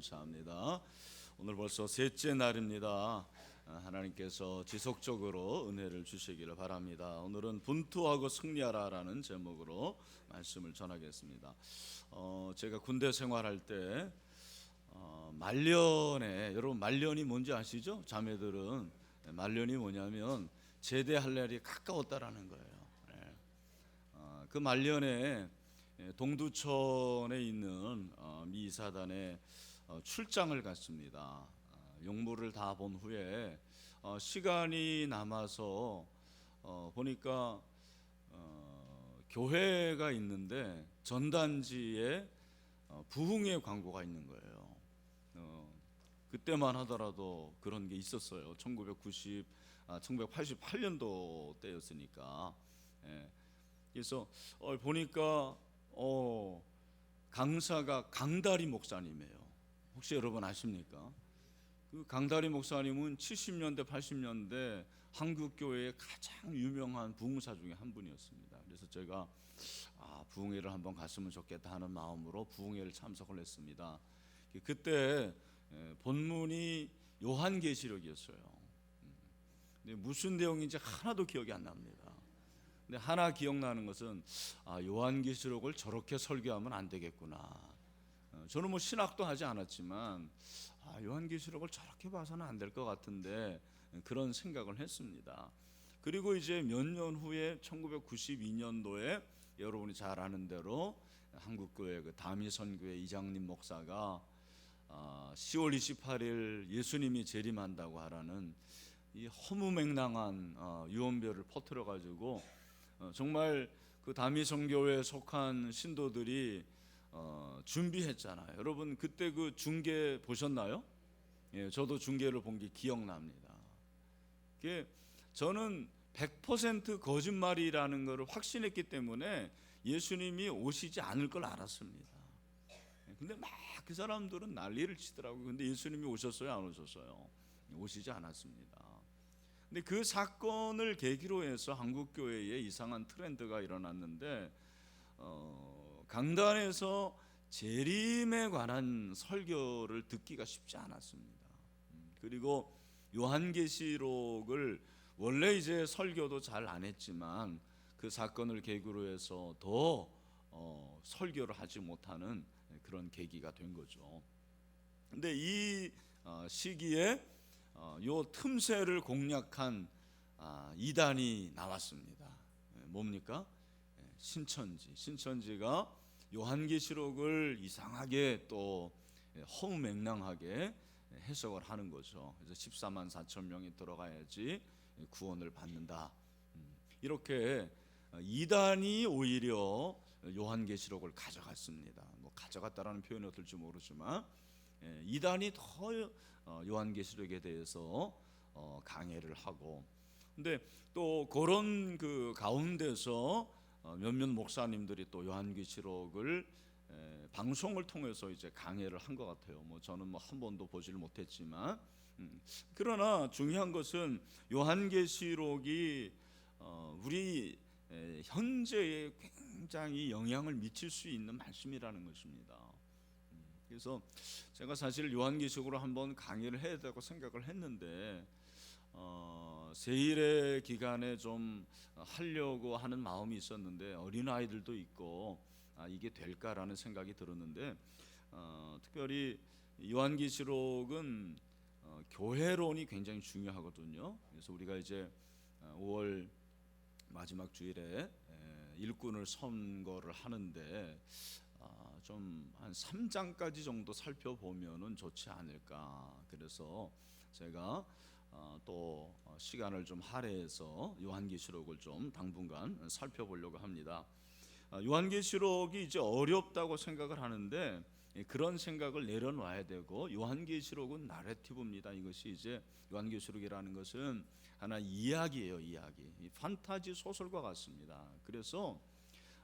감사합니다. 오늘 벌써 셋째 날입니다. 하나님께서 지속적으로 은혜를 주시기를 바랍니다. 오늘은 분투하고 승리하라라는 제목으로 말씀을 전하겠습니다. 제가 군대 생활할 때 말년에, 여러분 말년이 뭔지 아시죠? 자매들은 말년이 뭐냐면 제대할 날이 가까웠다라는 거예요. 그 말년에 동두천에 있는 미 이사단에 출장을 갔습니다. 용무를 다 본 후에 시간이 남아서 보니까 교회가 있는데 전단지에 부흥의 광고가 있는 거예요. 그때만 하더라도 그런 게 있었어요. 1988년도 때였으니까. 그래서 보니까 강사가 강다리 목사님이에요. 혹시 여러분 아십니까? 그 강다리 목사님은 70년대 80년대 한국교회의 가장 유명한 부흥사 중에 한 분이었습니다. 그래서 제가 부흥회를 한번 갔으면 좋겠다 하는 마음으로 부흥회를 참석을 했습니다. 그때 본문이 요한계시록이었어요. 근데 무슨 내용인지 하나도 기억이 안 납니다. 근데 하나 기억나는 것은 요한계시록을 저렇게 설교하면 안 되겠구나. 저는 뭐 신학도 하지 않았지만 요한계시록을 저렇게 봐서는 안 될 것 같은데 그런 생각을 했습니다. 그리고 이제 몇 년 후에 1992년도에 여러분이 잘 아는 대로 한국교회 그 다미선교회 이장님 목사가 10월 28일 예수님이 재림한다고 하라는 이 허무맹랑한 유언별을 퍼뜨려 가지고 정말 그 다미선교회에 속한 신도들이 준비했잖아요. 여러분 그때 그 중계 보셨나요? 예, 저도 중계를 본 게 기억납니다. 저는 100% 거짓말이라는 것을 확신했기 때문에 예수님이 오시지 않을 걸 알았습니다. 근데 막 그 사람들은 난리를 치더라고요. 근데 예수님이 오셨어요, 안 오셨어요? 오시지 않았습니다. 근데 그 사건을 계기로 해서 한국교회에 이상한 트렌드가 일어났는데 강단에서 재림에 관한 설교를 듣기가 쉽지 않았습니다. 그리고 요한계시록을 원래 이제 설교도 잘 안 했지만 그 사건을 계기로 해서 더 설교를 하지 못하는 그런 계기가 된 거죠. 근데 이 시기에 요 틈새를 공략한 이단이 나왔습니다. 뭡니까? 신천지가 요한계시록을 이상하게 또 허무맹랑하게 해석을 하는 거죠. 그래서 14만 4천 명이 들어가야지 구원을 받는다. 이렇게 이단이 오히려 요한계시록을 가져갔습니다. 뭐 가져갔다라는 표현이 어떨지 모르지만 이단이 더 요한계시록에 대해서 강해를 하고, 근데 또 그런 그 가운데서 몇몇 목사님들이 또 요한계시록을 방송을 통해서 이제 강해를 한 것 같아요. 뭐 저는 뭐 한 번도 보지를 못했지만, 그러나 중요한 것은 요한계시록이 우리 현재에 굉장히 영향을 미칠 수 있는 말씀이라는 것입니다. 그래서 제가 사실 요한계시록으로 한번 강의를 해야 되고 생각을 했는데 세일의 기간에 좀 하려고 하는 마음이 있었는데 어린아이들도 있고 이게 될까라는 생각이 들었는데 특별히 요한계시록은 교회론이 굉장히 중요하거든요. 그래서 우리가 이제 5월 마지막 주일에 일꾼을 선거를 하는데 좀 한 3장까지 정도 살펴보면은 좋지 않을까. 그래서 제가 또 시간을 좀 할애해서 요한계시록을 좀 당분간 살펴보려고 합니다. 요한계시록이 이제 어렵다고 생각을 하는데 그런 생각을 내려놔야 되고, 요한계시록은 나레티브입니다. 이것이 이제 요한계시록이라는 것은 하나 이야기예요. 이야기, 판타지 소설과 같습니다. 그래서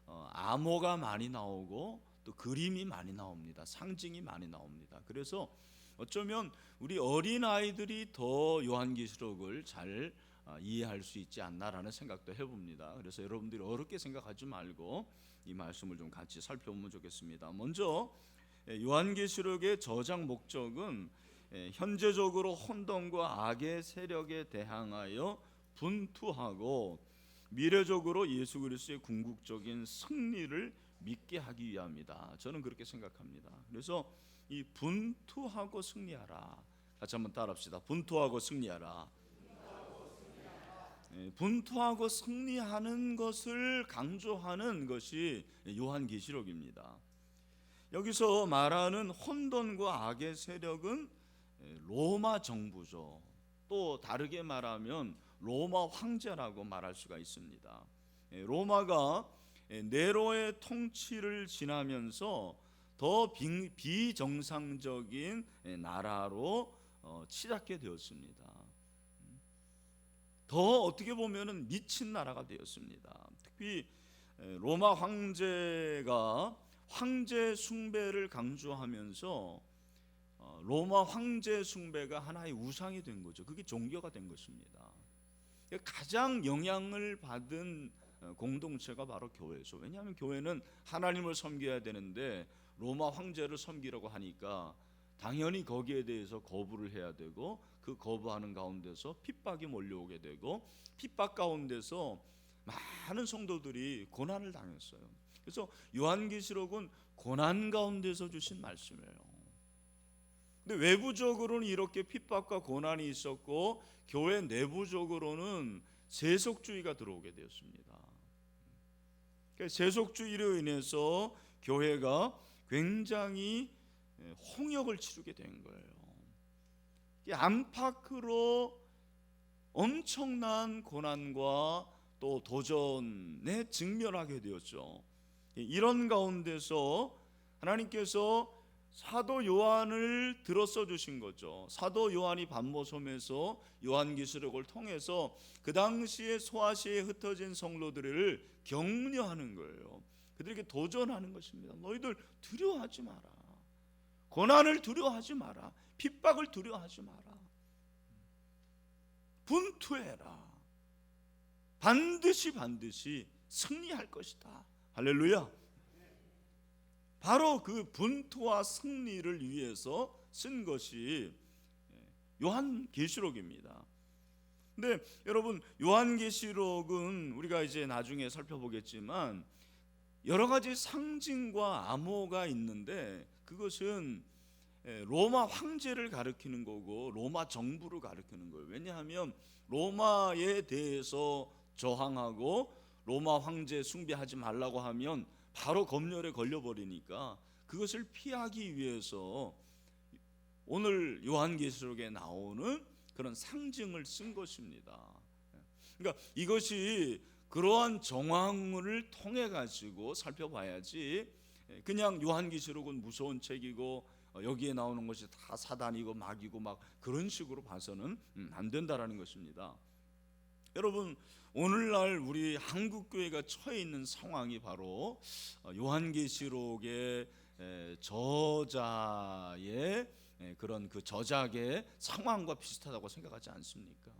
암호가 많이 나오고 또 그림이 많이 나옵니다. 상징이 많이 나옵니다. 그래서 어쩌면 우리 어린아이들이 더 요한계시록을 잘 이해할 수 있지 않나라는 생각도 해봅니다. 그래서 여러분들이 어렵게 생각하지 말고 이 말씀을 좀 같이 살펴보면 좋겠습니다. 먼저 요한계시록의 저작 목적은 현재적으로 혼돈과 악의 세력에 대항하여 분투하고 미래적으로 예수 그리스도의 궁극적인 승리를 믿게 하기 위함이다. 저는 그렇게 생각합니다. 그래서 이 분투하고 승리하라. 같이 한번 따라합시다. 분투하고 승리하라. 분투하고 승리하는 것을 강조하는 것이 요한계시록입니다. 여기서 말하는 혼돈과 악의 세력은 로마 정부죠. 또 다르게 말하면 로마 황제라고 말할 수가 있습니다. 로마가 네로의 통치를 지나면서 더 비정상적인 나라로 치닫게 되었습니다. 더 어떻게 보면은 미친 나라가 되었습니다. 특히 로마 황제가 황제 숭배를 강조하면서 로마 황제 숭배가 하나의 우상이 된 거죠. 그게 종교가 된 것입니다. 가장 영향을 받은 공동체가 바로 교회죠. 왜냐하면 교회는 하나님을 섬겨야 되는데 로마 황제를 섬기려고 하니까 당연히 거기에 대해서 거부를 해야 되고, 그 거부하는 가운데서 핍박이 몰려오게 되고, 핍박 가운데서 많은 성도들이 고난을 당했어요. 그래서 요한계시록은 고난 가운데서 주신 말씀이에요. 근데 외부적으로는 이렇게 핍박과 고난이 있었고, 교회 내부적으로는 세속주의가 들어오게 되었습니다. 세속주의로 인해서 교회가 굉장히 홍역을 치르게 된 거예요. 안팎으로 엄청난 고난과 또 도전에 직면하게 되었죠. 이런 가운데서 하나님께서 사도 요한을 들어서 주신 거죠. 사도 요한이 반모섬에서 요한계시록을 통해서 그 당시에 소아시아에 흩어진 성도들을 격려하는 거예요. 그들에게 도전하는 것입니다. 너희들 두려워하지 마라. 고난을 두려워하지 마라. 핍박을 두려워하지 마라. 분투해라. 반드시 승리할 것이다. 할렐루야. 바로 그 분투와 승리를 위해서 쓴 것이 요한계시록입니다. 근데 여러분, 요한계시록은 우리가 이제 나중에 살펴보겠지만 여러 가지 상징과 암호가 있는데, 그것은 로마 황제를 가리키는 거고 로마 정부를 가리키는 거예요. 왜냐하면 로마에 대해서 저항하고 로마 황제 숭배하지 말라고 하면 바로 검열에 걸려버리니까, 그것을 피하기 위해서 오늘 요한계시록에 나오는 그런 상징을 쓴 것입니다. 그러니까 이것이 그러한 정황을 통해 가지고 살펴봐야지, 그냥 요한계시록은 무서운 책이고 여기에 나오는 것이 다 사단이고 마귀고 막 그런 식으로 봐서는 안 된다라는 것입니다. 여러분, 오늘날 우리 한국교회가 처해 있는 상황이 바로 요한계시록의 저자의 그런 그 저작의 상황과 비슷하다고 생각하지 않습니까?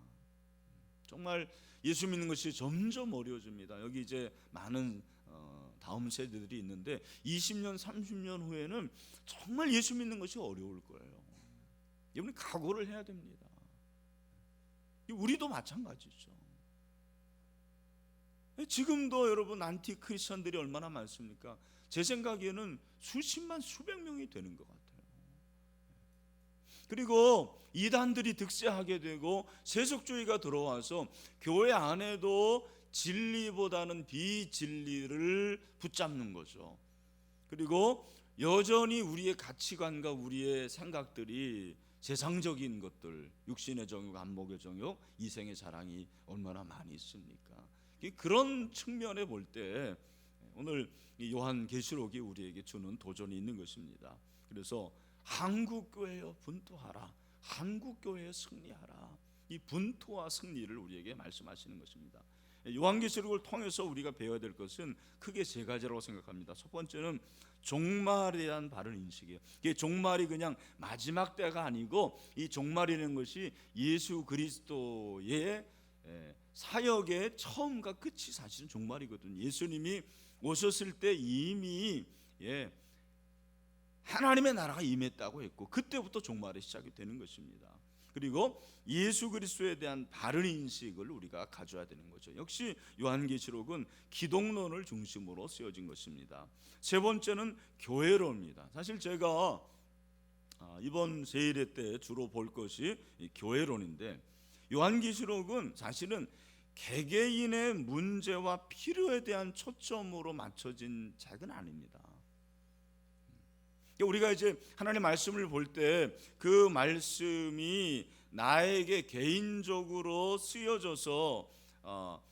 정말 예수 믿는 것이 점점 어려워집니다. 여기 이제 많은 다음 세대들이 있는데 20년, 30년 후에는 정말 예수 믿는 것이 어려울 거예요. 여러분, 각오를 해야 됩니다. 우리도 마찬가지죠. 지금도 여러분 안티 크리스천들이 얼마나 많습니까? 제 생각에는 수십만, 수백 명이 되는 것 같아요. 그리고 이단들이 득세하게 되고 세속주의가 들어와서 교회 안에도 진리보다는 비진리를 붙잡는 거죠. 그리고 여전히 우리의 가치관과 우리의 생각들이 세상적인 것들, 육신의 정욕, 안목의 정욕, 이생의 자랑이 얼마나 많이 있습니까? 그런 측면에 볼 때 오늘 요한계시록이 우리에게 주는 도전이 있는 것입니다. 그래서 한국교회여 분투하라, 한국교회에 승리하라. 이 분투와 승리를 우리에게 말씀하시는 것입니다. 요한계시록을 통해서 우리가 배워야 될 것은 크게 세 가지라고 생각합니다. 첫 번째는 종말에 대한 바른 인식이에요. 이게 종말이 그냥 마지막 때가 아니고, 이 종말이라는 것이 예수 그리스도의 사역의 처음과 끝이 사실은 종말이거든요. 예수님이 오셨을 때 이미 하나님의 나라가 임했다고 했고, 그때부터 종말의 시작이 되는 것입니다. 그리고 예수 그리스도에 대한 바른 인식을 우리가 가져야 되는 거죠. 역시 요한계시록은 기독론을 중심으로 쓰여진 것입니다. 세 번째는 교회론입니다. 사실 제가 이번 세일회 때 주로 볼 것이 교회론인데, 요한계시록은 사실은 개개인의 문제와 필요에 대한 초점으로 맞춰진 책은 아닙니다. 우리가 이제 하나님의 말씀을 볼 때 그 말씀이 나에게 개인적으로 쓰여져서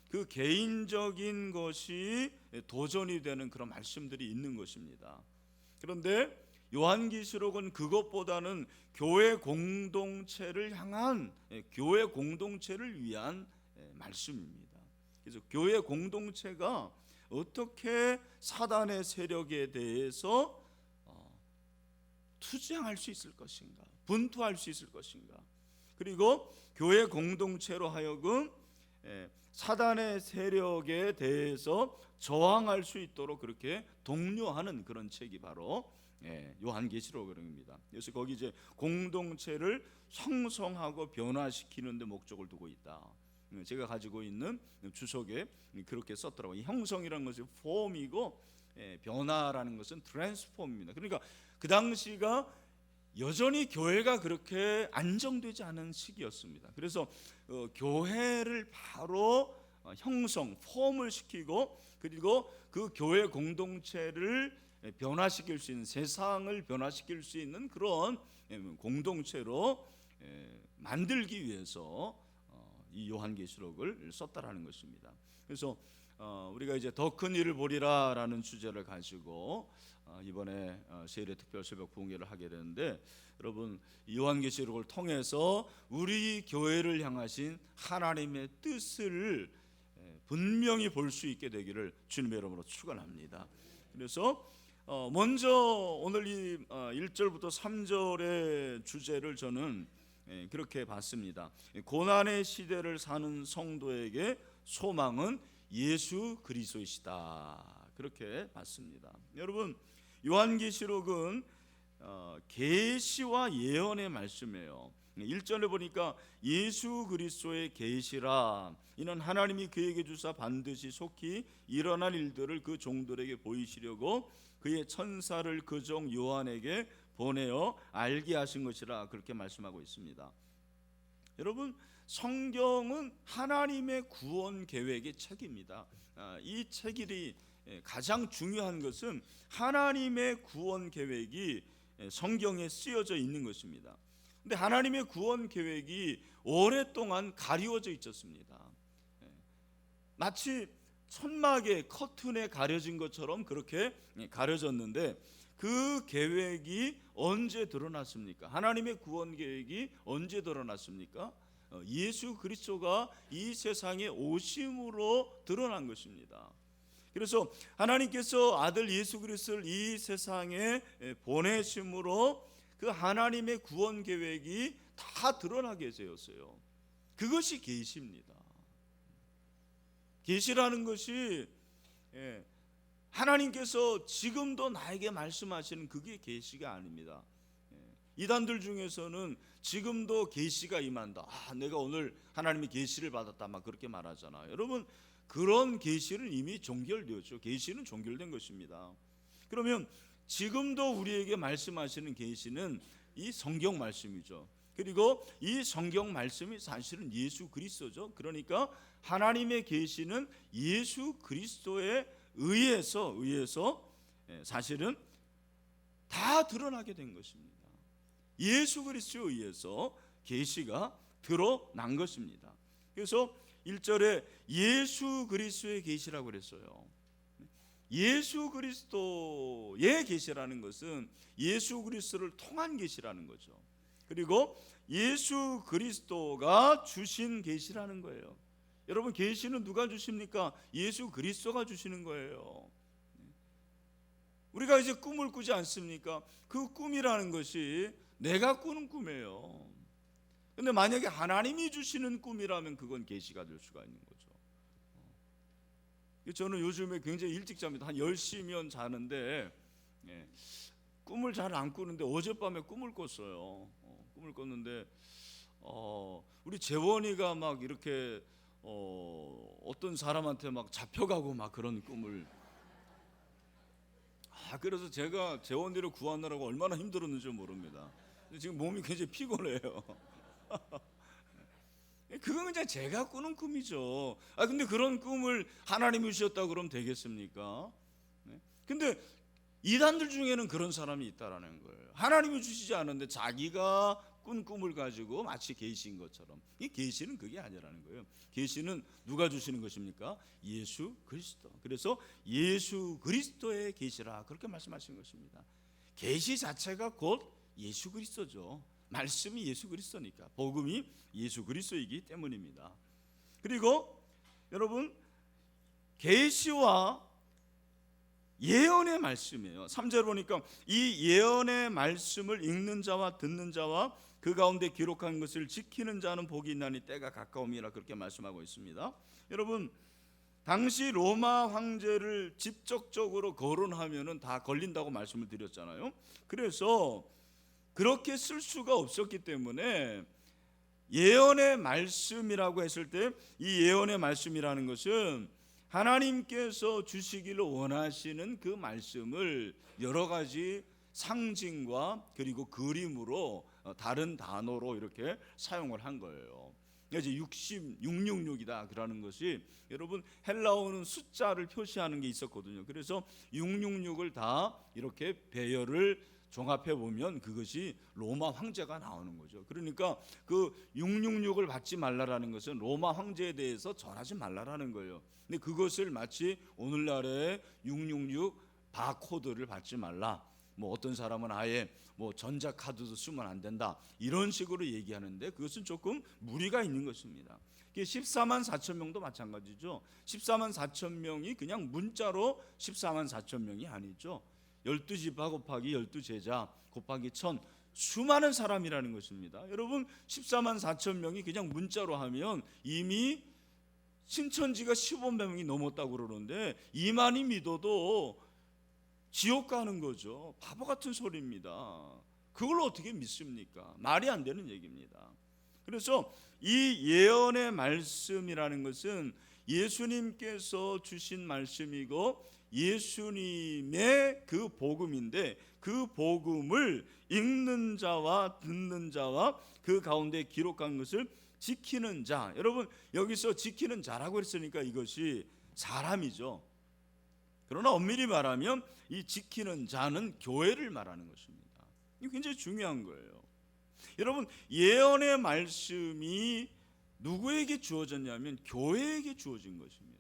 그 개인적인 것이 도전이 되는 그런 말씀들이 있는 것입니다. 그런데 요한계시록은 그것보다는 교회 공동체를 향한, 교회 공동체를 위한 말씀입니다. 그래서 교회 공동체가 어떻게 사단의 세력에 대해서 투쟁할 수 있을 것인가, 분투할 수 있을 것인가, 그리고 교회 공동체로 하여금 사단의 세력에 대해서 저항할 수 있도록 그렇게 독려하는 그런 책이 바로 요한계시록입니다. 그래서 거기 이제 공동체를 형성하고 변화시키는 데 목적을 두고 있다. 제가 가지고 있는 주석에 그렇게 썼더라고요. 형성이라는 것이 폼이고 변화라는 것은 트랜스폼입니다. 그러니까 그 당시가 여전히 교회가 그렇게 안정되지 않은 시기였습니다. 그래서 교회를 바로 형성, 폼을 시키고, 그리고 그 교회 공동체를 변화시킬 수 있는, 세상을 변화시킬 수 있는 그런 공동체로 만들기 위해서 이 요한계시록을 썼다라는 것입니다. 그래서 우리가 이제 더 큰 일을 보리라라는 주제를 가지고 이번에 세일의 특별 새벽 부흥회를 하게 되는데, 여러분 요한계시록을 통해서 우리 교회를 향하신 하나님의 뜻을 분명히 볼 수 있게 되기를 주님의 이름으로 축원합니다. 그래서 먼저 오늘 이 1절부터 3절의 주제를 저는 그렇게 봤습니다. 고난의 시대를 사는 성도에게 소망은 예수 그리스도이시다, 그렇게 봤습니다. 여러분 요한계시록은 계시와 예언의 말씀이에요. 1절에 보니까 예수 그리스도의 계시라, 이는 하나님이 그에게 주사 반드시 속히 일어날 일들을 그 종들에게 보이시려고 그의 천사를 그 종 요한에게 보내어 알게 하신 것이라, 그렇게 말씀하고 있습니다. 여러분 성경은 하나님의 구원 계획의 책입니다. 이 책이 가장 중요한 것은 하나님의 구원 계획이 성경에 쓰여져 있는 것입니다. 근데 하나님의 구원 계획이 오랫동안 가리워져 있었습니다. 마치 천막의 커튼에 가려진 것처럼 그렇게 가려졌는데, 그 계획이 언제 드러났습니까? 하나님의 구원 계획이 언제 드러났습니까? 예수 그리스도가 이 세상에 오심으로 드러난 것입니다. 그래서 하나님께서 아들 예수 그리스도를 이 세상에 보내심으로 그 하나님의 구원 계획이 다 드러나게 되었어요. 그것이 계시입니다. 계시라는 것이 하나님께서 지금도 나에게 말씀하시는 그게 계시가 아닙니다. 이단들 중에서는 지금도 계시가 임한다, 내가 오늘 하나님의 계시를 받았다, 막 그렇게 말하잖아요. 여러분 그런 계시는 이미 종결되었죠. 계시는 종결된 것입니다. 그러면 지금도 우리에게 말씀하시는 계시는 이 성경 말씀이죠. 그리고 이 성경 말씀이 사실은 예수 그리스도죠. 그러니까 하나님의 계시는 예수 그리스도에 의해서 사실은 다 드러나게 된 것입니다. 예수 그리스도에 의해서 계시가 드러난 것입니다. 그래서 1절에 예수 그리스도의 계시라고 그랬어요. 예수 그리스도의 계시라는 것은 예수 그리스도를 통한 계시라는 거죠. 그리고 예수 그리스도가 주신 계시라는 거예요. 여러분 계시는 누가 주십니까? 예수 그리스도가 주시는 거예요. 우리가 이제 꿈을 꾸지 않습니까? 그 꿈이라는 것이 내가 꾸는 꿈이에요. 근데 만약에 하나님이 주시는 꿈이라면 그건 계시가 될 수가 있는 거죠. 저는 요즘에 굉장히 일찍 잡니다. 한 10시면 자는데 꿈을 잘 안 꾸는데 어젯밤에 꿈을 꿨어요. 꿈을 꿨는데 우리 재원이가 막 이렇게 어떤 사람한테 막 잡혀가고 막 그런 꿈을. 그래서 제가 재원이를 구하느라고 얼마나 힘들었는지 모릅니다. 지금 몸이 굉장히 피곤해요. 그건 그냥 제가 꾸는 꿈이죠. 근데 그런 꿈을 하나님이 주셨다 그러면 되겠습니까? 네? 근데 이단들 중에는 그런 사람이 있다라는 거예요. 하나님이 주시지 않은데 자기가 꾼 꿈을 가지고 마치 계시인 것처럼. 이 계시는 그게 아니라는 거예요. 계시는 누가 주시는 것입니까? 예수 그리스도. 그래서 예수 그리스도의 계시라 그렇게 말씀하신 것입니다. 계시 자체가 곧 예수 그리스도죠. 말씀이 예수 그리스도니까, 복음이 예수 그리스도이기 때문입니다. 그리고 여러분, 계시와 예언의 말씀이에요. 3절 보니까 이 예언의 말씀을 읽는 자와 듣는 자와 그 가운데 기록한 것을 지키는 자는 복이 있나니 때가 가까움이라 그렇게 말씀하고 있습니다. 여러분, 당시 로마 황제를 직접적으로 거론하면은 다 걸린다고 말씀을 드렸잖아요. 그래서 그렇게 쓸 수가 없었기 때문에 예언의 말씀이라고 했을 때 이 예언의 말씀이라는 것은 하나님께서 주시기를 원하시는 그 말씀을 여러 가지 상징과 그리고 그림으로 다른 단어로 이렇게 사용을 한 거예요. 이제 666이다 그러는 것이, 여러분 헬라어는 숫자를 표시하는 게 있었거든요. 그래서 666을 다 이렇게 배열을 종합해 보면 그것이 로마 황제가 나오는 거죠. 그러니까 그 666을 받지 말라라는 것은 로마 황제에 대해서 전하지 말라라는 거예요. 근데 그것을 마치 오늘날의 666 바코드를 받지 말라, 뭐 어떤 사람은 아예 뭐 전자카드도 쓰면 안 된다 이런 식으로 얘기하는데 그것은 조금 무리가 있는 것입니다. 14만 4천 명도 마찬가지죠. 14만 4천 명이 그냥 문자로 14만 4천 명이 아니죠. 12지파 곱하기 12제자 곱하기 1000, 수많은 사람이라는 것입니다. 여러분 14만 4천 명이 그냥 문자로 하면 이미 신천지가 15명이 넘었다고 그러는데 이만이 믿어도 지옥 가는 거죠. 바보 같은 소리입니다. 그걸 어떻게 믿습니까? 말이 안 되는 얘기입니다. 그래서 이 예언의 말씀이라는 것은 예수님께서 주신 말씀이고 예수님의 그 복음인데, 그 복음을 읽는 자와 듣는 자와 그 가운데 기록한 것을 지키는 자. 여러분 여기서 지키는 자라고 했으니까 이것이 사람이죠. 그러나 엄밀히 말하면 이 지키는 자는 교회를 말하는 것입니다. 이게 굉장히 중요한 거예요. 여러분 예언의 말씀이 누구에게 주어졌냐면 교회에게 주어진 것입니다.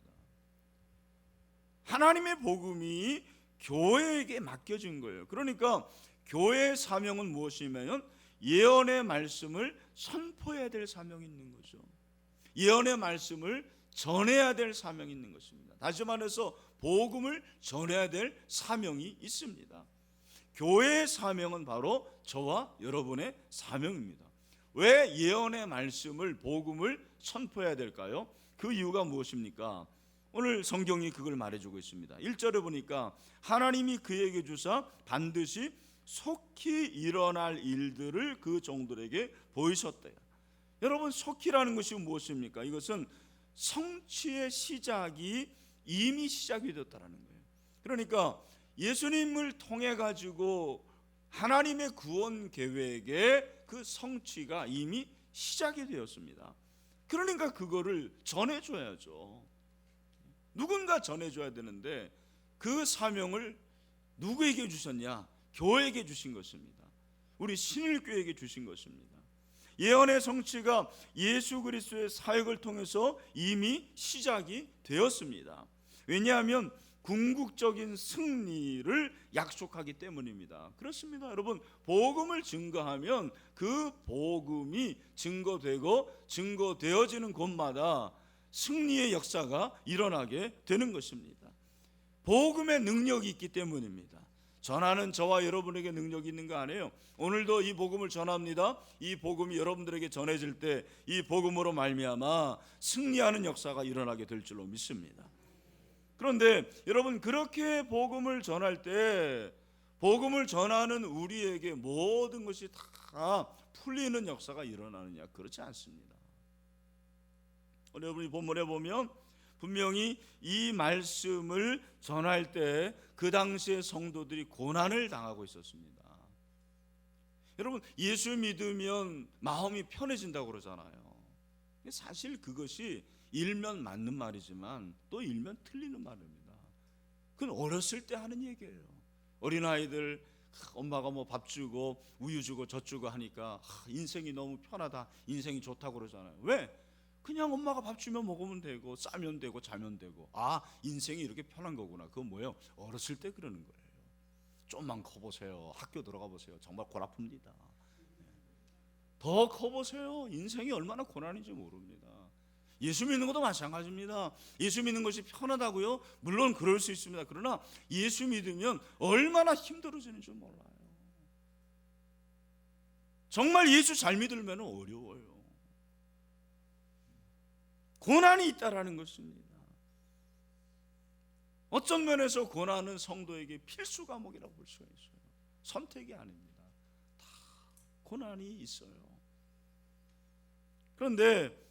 하나님의 복음이 교회에게 맡겨진 거예요. 그러니까 교회의 사명은 무엇이냐면 예언의 말씀을 선포해야 될 사명이 있는 거죠. 예언의 말씀을 전해야 될 사명이 있는 것입니다. 다시 말해서 복음을 전해야 될 사명이 있습니다. 교회의 사명은 바로 저와 여러분의 사명입니다. 왜 예언의 말씀을, 복음을 선포해야 될까요? 그 이유가 무엇입니까? 오늘 성경이 그걸 말해주고 있습니다. 1절에 보니까 하나님이 그에게 주사 반드시 속히 일어날 일들을 그 종들에게 보이셨대요. 여러분 속히라는 것이 무엇입니까? 이것은 성취의 시작이 이미 시작이 되었다는 거예요. 그러니까 예수님을 통해 가지고 하나님의 구원 계획의 그 성취가 이미 시작이 되었습니다. 그러니까 그거를 전해줘야죠. 누군가 전해줘야 되는데 그 사명을 누구에게 주셨냐? 교회에게 주신 것입니다. 우리 신일교회에게 주신 것입니다. 예언의 성취가 예수 그리스도의 사역을 통해서 이미 시작이 되었습니다. 왜냐하면 궁극적인 승리를 약속하기 때문입니다. 그렇습니다. 여러분 복음을 증거하면 그 복음이 증거되고 증거되어지는 곳마다 승리의 역사가 일어나게 되는 것입니다. 복음의 능력이 있기 때문입니다. 전하는 저와 여러분에게 능력이 있는 거 아니에요. 오늘도 이 복음을 전합니다. 이 복음이 여러분들에게 전해질 때 이 복음으로 말미암아 승리하는 역사가 일어나게 될 줄로 믿습니다. 그런데 여러분 그렇게 복음을 전할 때 복음을 전하는 우리에게 모든 것이 다 풀리는 역사가 일어나느냐? 그렇지 않습니다. 여러분이 본문에 보면 분명히 이 말씀을 전할 때 그 당시의 성도들이 고난을 당하고 있었습니다. 여러분, 예수 믿으면 마음이 편해진다고 그러잖아요. 사실 그것이 일면 맞는 말이지만 또 일면 틀리는 말입니다. 그건 어렸을 때 하는 얘기예요. 어린아이들 엄마가 뭐 밥 주고 우유 주고 젖 주고 하니까 인생이 너무 편하다, 인생이 좋다고 그러잖아요. 왜? 그냥 엄마가 밥 주면 먹으면 되고 싸면 되고 자면 되고, 인생이 이렇게 편한 거구나. 그건 뭐예요? 어렸을 때 그러는 거예요. 좀만 커보세요. 학교 들어가 보세요. 정말 골 아픕니다. 더 커보세요. 인생이 얼마나 고난인지 모릅니다. 예수 믿는 것도 마찬가지입니다. 예수 믿는 것이 편하다고요? 물론 그럴 수 있습니다. 그러나 예수 믿으면 얼마나 힘들어지는지 몰라요. 정말 예수 잘 믿으면 어려워요. 고난이 있다라는 것입니다. 어떤 면에서 고난은 성도에게 필수 과목이라고 볼 수가 있어요. 선택이 아닙니다. 다 고난이 있어요. 그런데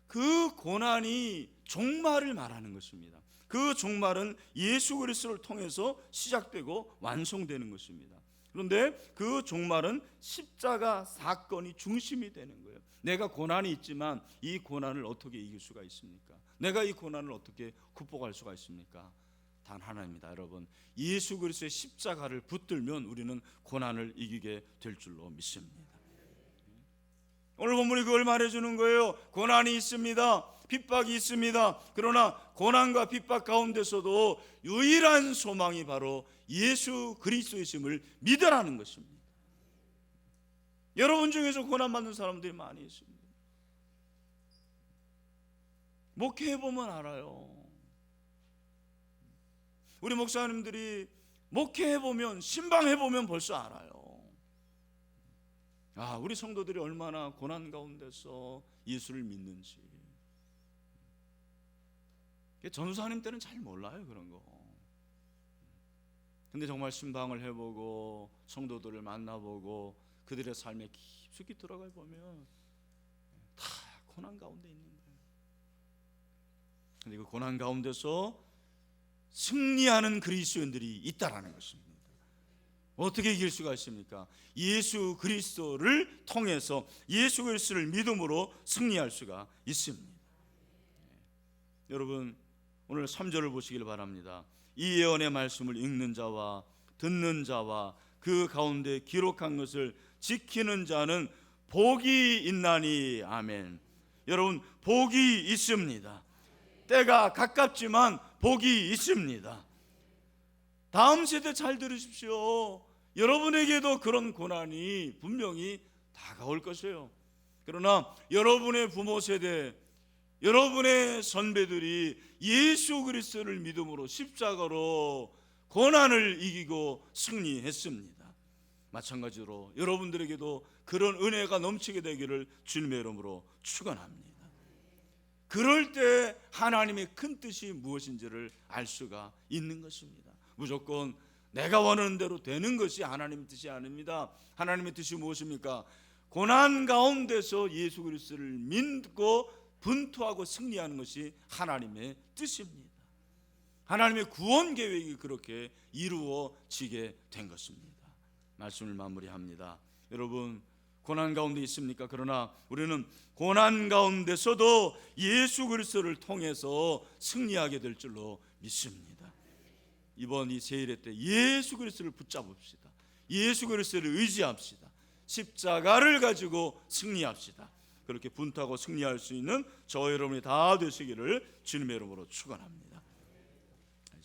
그 고난이 종말을 말하는 것입니다. 그 종말은 예수 그리스도를 통해서 시작되고 완성되는 것입니다. 그런데 그 종말은 십자가 사건이 중심이 되는 거예요. 내가 고난이 있지만 이 고난을 어떻게 이길 수가 있습니까? 내가 이 고난을 어떻게 극복할 수가 있습니까? 단 하나입니다. 여러분, 예수 그리스도의 십자가를 붙들면 우리는 고난을 이기게 될 줄로 믿습니다. 오늘 본문이 그걸 말해주는 거예요. 고난이 있습니다. 핍박이 있습니다. 그러나 고난과 핍박 가운데서도 유일한 소망이 바로 예수 그리스도이심을 믿으라는 것입니다. 여러분 중에서 고난받는 사람들이 많이 있습니다. 목회해보면 알아요. 우리 목사님들이 목회해보면, 신방해보면 벌써 알아요. 우리 성도들이 얼마나 고난 가운데서 예수를 믿는지. 전도사님 때는 잘 몰라요, 그런 거. 근데 정말 신방을 해보고 성도들을 만나보고 그들의 삶에 깊숙이 들어가 보면 다 고난 가운데 있는 거예요. 근데 그 고난 가운데서 승리하는 그리스도인들이 있다라는 것입니다. 어떻게 이길 수가 있습니까? 예수 그리스도를 통해서 예수 그리스도를 믿음으로 승리할 수가 있습니다. 여러분, 오늘 3절을 보시길 바랍니다. 이 예언의 말씀을 읽는 자와 듣는 자와 그 가운데 기록한 것을 지키는 자는 복이 있나니. 아멘. 여러분, 복이 있습니다. 때가 가깝지만 복이 있습니다. 다음 세대 잘 들으십시오. 여러분에게도 그런 고난이 분명히 다가올 것이에요. 그러나 여러분의 부모 세대, 여러분의 선배들이 예수 그리스도를 믿음으로 십자가로 고난을 이기고 승리했습니다. 마찬가지로 여러분들에게도 그런 은혜가 넘치게 되기를 주님의 이름으로 축원합니다. 그럴 때 하나님의 큰 뜻이 무엇인지를 알 수가 있는 것입니다. 무조건 내가 원하는 대로 되는 것이 하나님의 뜻이 아닙니다. 하나님의 뜻이 무엇입니까? 고난 가운데서 예수 그리스도를 믿고 분투하고 승리하는 것이 하나님의 뜻입니다. 하나님의 구원 계획이 그렇게 이루어지게 된 것입니다. 말씀을 마무리합니다. 여러분, 고난 가운데 있습니까? 그러나 우리는 고난 가운데서도 예수 그리스도를 통해서 승리하게 될 줄로 믿습니다. 이번 이 세일회 때 예수 그리스도를 붙잡읍시다. 예수 그리스도를 의지합시다. 십자가를 가지고 승리합시다. 그렇게 분투하고 승리할 수 있는 저 여러분이 다 되시기를 주님의 이름으로 축원합니다.